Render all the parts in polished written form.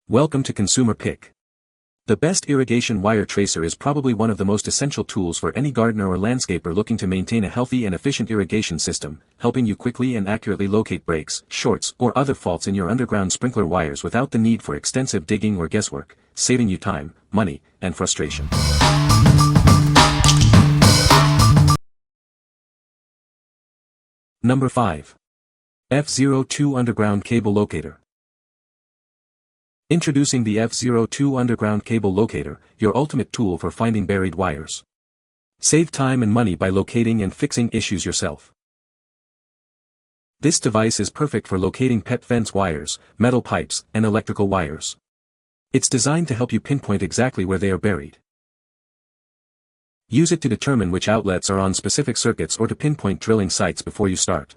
Welcome to Consumer Pick. The best irrigation wire tracer is probably one of the most essential tools for any gardener or landscaper looking to maintain a healthy and efficient irrigation system, helping you quickly and accurately locate breaks, shorts, or other faults in your underground sprinkler wires without the need for extensive digging or guesswork, saving you time, money, and frustration. Number 5. F02 Underground Cable Locator. Introducing the F02 Underground Cable Locator, your ultimate tool for finding buried wires. Save time and money by locating and fixing issues yourself. This device is perfect for locating pet fence wires, metal pipes, and electrical wires. It's designed to help you pinpoint exactly where they are buried. Use it to determine which outlets are on specific circuits or to pinpoint drilling sites before you start.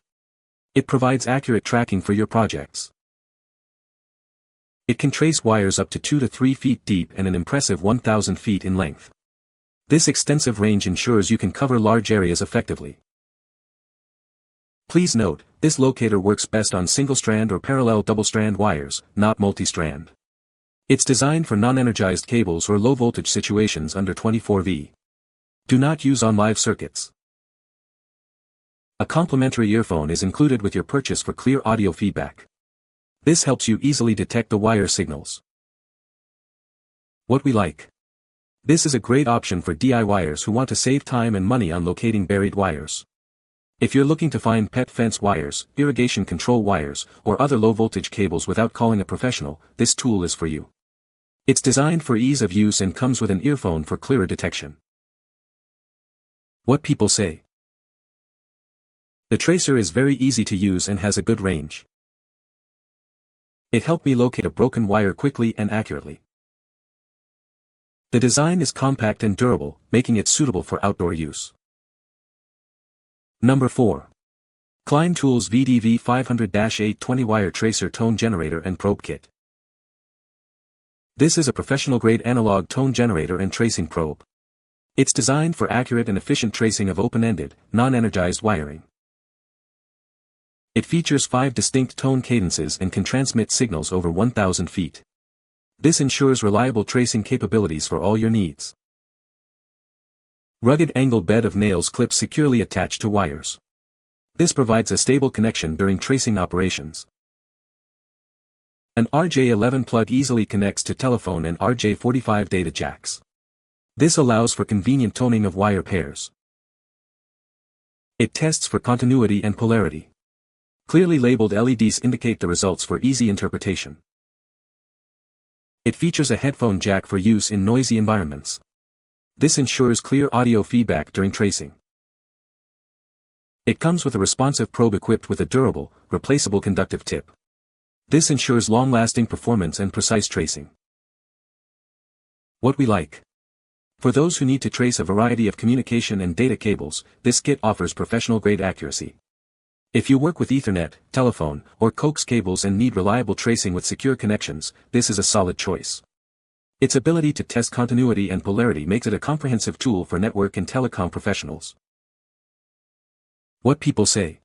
It provides accurate tracking for your projects. It can trace wires up to 2 to 3 feet deep and an impressive 1,000 feet in length. This extensive range ensures you can cover large areas effectively. Please note, this locator works best on single-strand or parallel double-strand wires, not multi-strand. It's designed for non-energized cables or low-voltage situations under 24 V. Do not use on live circuits. A complimentary earphone is included with your purchase for clear audio feedback. This helps you easily detect the wire signals. What we like. This is a great option for DIYers who want to save time and money on locating buried wires. If you're looking to find pet fence wires, irrigation control wires, or other low-voltage cables without calling a professional, this tool is for you. It's designed for ease of use and comes with an earphone for clearer detection. What people say. The tracer is very easy to use and has a good range. It helped me locate a broken wire quickly and accurately. The design is compact and durable, making it suitable for outdoor use. Number 4. Klein Tools VDV 500-820 Wire Tracer Tone Generator and Probe Kit. This is a professional-grade analog tone generator and tracing probe. It's designed for accurate and efficient tracing of open-ended, non-energized wiring. It features 5 distinct tone cadences and can transmit signals over 1,000 feet. This ensures reliable tracing capabilities for all your needs. Rugged angled bed of nails clips securely attached to wires. This provides a stable connection during tracing operations. An RJ11 plug easily connects to telephone and RJ45 data jacks. This allows for convenient toning of wire pairs. It tests for continuity and polarity. Clearly labeled LEDs indicate the results for easy interpretation. It features a headphone jack for use in noisy environments. This ensures clear audio feedback during tracing. It comes with a responsive probe equipped with a durable, replaceable conductive tip. This ensures long-lasting performance and precise tracing. What we like. For those who need to trace a variety of communication and data cables, this kit offers professional-grade accuracy. If you work with Ethernet, telephone, or coax cables and need reliable tracing with secure connections, this is a solid choice. Its ability to test continuity and polarity makes it a comprehensive tool for network and telecom professionals. What people say.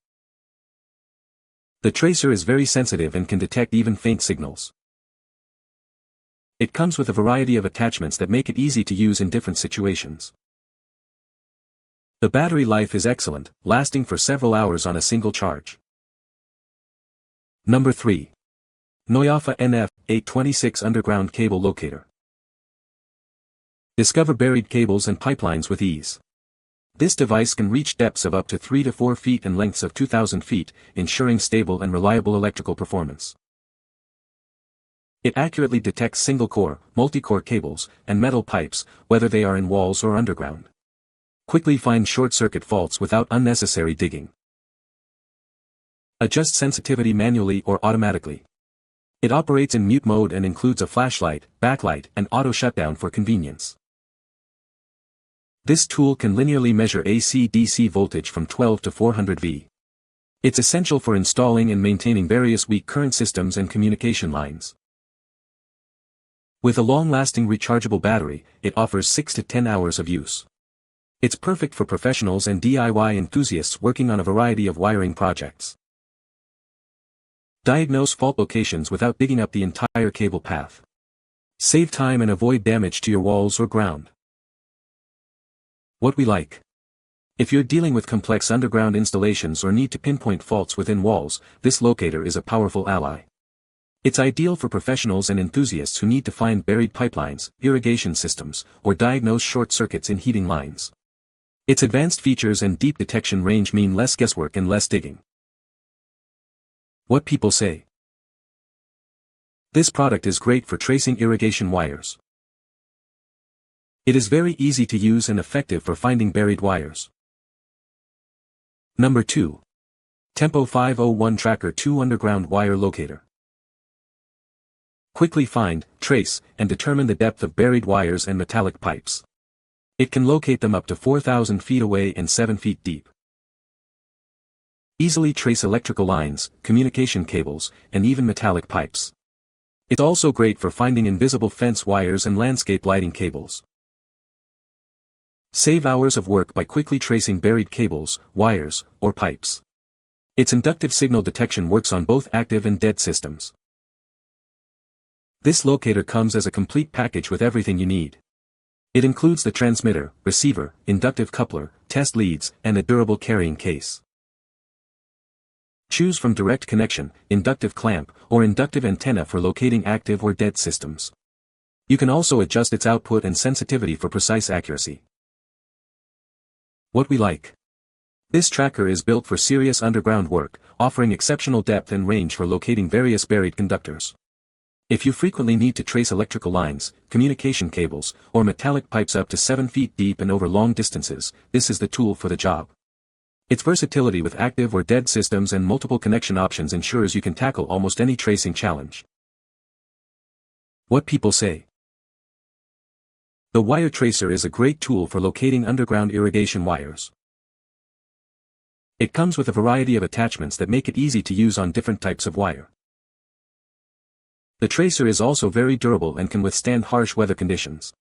The tracer is very sensitive and can detect even faint signals. It comes with a variety of attachments that make it easy to use in different situations. The battery life is excellent, lasting for several hours on a single charge. Number 3. NOYAFA NF826 Underground Cable Locator. Discover buried cables and pipelines with ease. This device can reach depths of up to 3 to 4 feet and lengths of 2,000 feet, ensuring stable and reliable electrical performance. It accurately detects single-core, multi-core cables, and metal pipes, whether they are in walls or underground. Quickly find short-circuit faults without unnecessary digging. Adjust sensitivity manually or automatically. It operates in mute mode and includes a flashlight, backlight, and auto shutdown for convenience. This tool can linearly measure AC/DC voltage from 12 to 400 V. It's essential for installing and maintaining various weak current systems and communication lines. With a long-lasting rechargeable battery, it offers 6 to 10 hours of use. It's perfect for professionals and DIY enthusiasts working on a variety of wiring projects. Diagnose fault locations without digging up the entire cable path. Save time and avoid damage to your walls or ground. What we like. If you're dealing with complex underground installations or need to pinpoint faults within walls, this locator is a powerful ally. It's ideal for professionals and enthusiasts who need to find buried pipelines, irrigation systems, or diagnose short circuits in heating lines. Its advanced features and deep detection range mean less guesswork and less digging. What people say. This product is great for tracing irrigation wires. It is very easy to use and effective for finding buried wires. Number 2. Tempo 501 Tracker 2 Underground Wire Locator. Quickly find, trace, and determine the depth of buried wires and metallic pipes. It can locate them up to 4,000 feet away and 7 feet deep. Easily trace electrical lines, communication cables, and even metallic pipes. It's also great for finding invisible fence wires and landscape lighting cables. Save hours of work by quickly tracing buried cables, wires, or pipes. Its inductive signal detection works on both active and dead systems. This locator comes as a complete package with everything you need. It includes the transmitter, receiver, inductive coupler, test leads, and a durable carrying case. Choose from direct connection, inductive clamp, or inductive antenna for locating active or dead systems. You can also adjust its output and sensitivity for precise accuracy. What we like. This tracker is built for serious underground work, offering exceptional depth and range for locating various buried conductors. If you frequently need to trace electrical lines, communication cables, or metallic pipes up to 7 feet deep and over long distances, this is the tool for the job. Its versatility with active or dead systems and multiple connection options ensures you can tackle almost any tracing challenge. What people say. The wire tracer is a great tool for locating underground irrigation wires. It comes with a variety of attachments that make it easy to use on different types of wire. The tracer is also very durable and can withstand harsh weather conditions.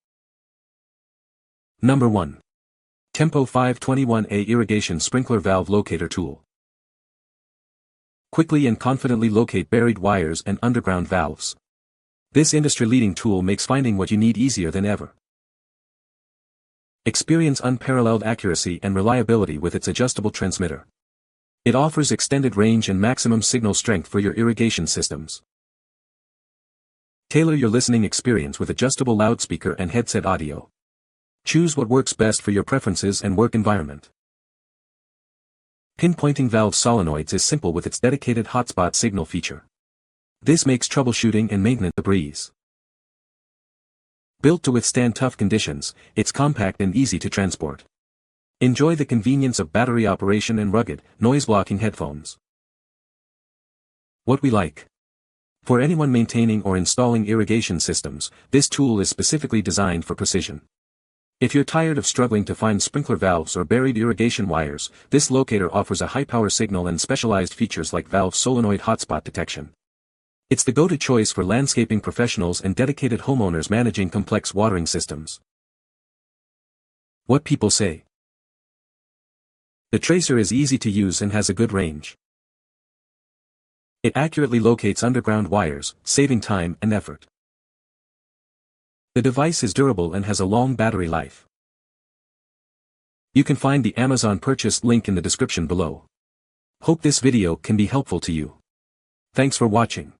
Number 1. Tempo 521A Irrigation Sprinkler Valve Locator Tool. Quickly and confidently locate buried wires and underground valves. This industry-leading tool makes finding what you need easier than ever. Experience unparalleled accuracy and reliability with its adjustable transmitter. It offers extended range and maximum signal strength for your irrigation systems. Tailor your listening experience with adjustable loudspeaker and headset audio. Choose what works best for your preferences and work environment. Pinpointing valve solenoids is simple with its dedicated hotspot signal feature. This makes troubleshooting and maintenance a breeze. Built to withstand tough conditions, it's compact and easy to transport. Enjoy the convenience of battery operation and rugged, noise-blocking headphones. What we like. For anyone maintaining or installing irrigation systems, this tool is specifically designed for precision. If you're tired of struggling to find sprinkler valves or buried irrigation wires, this locator offers a high-power signal and specialized features like valve solenoid hotspot detection. It's the go-to choice for landscaping professionals and dedicated homeowners managing complex watering systems. What people say. The tracer is easy to use and has a good range. It accurately locates underground wires, saving time and effort. The device is durable and has a long battery life. You can find the Amazon purchase link in the description below. Hope this video can be helpful to you. Thanks for watching.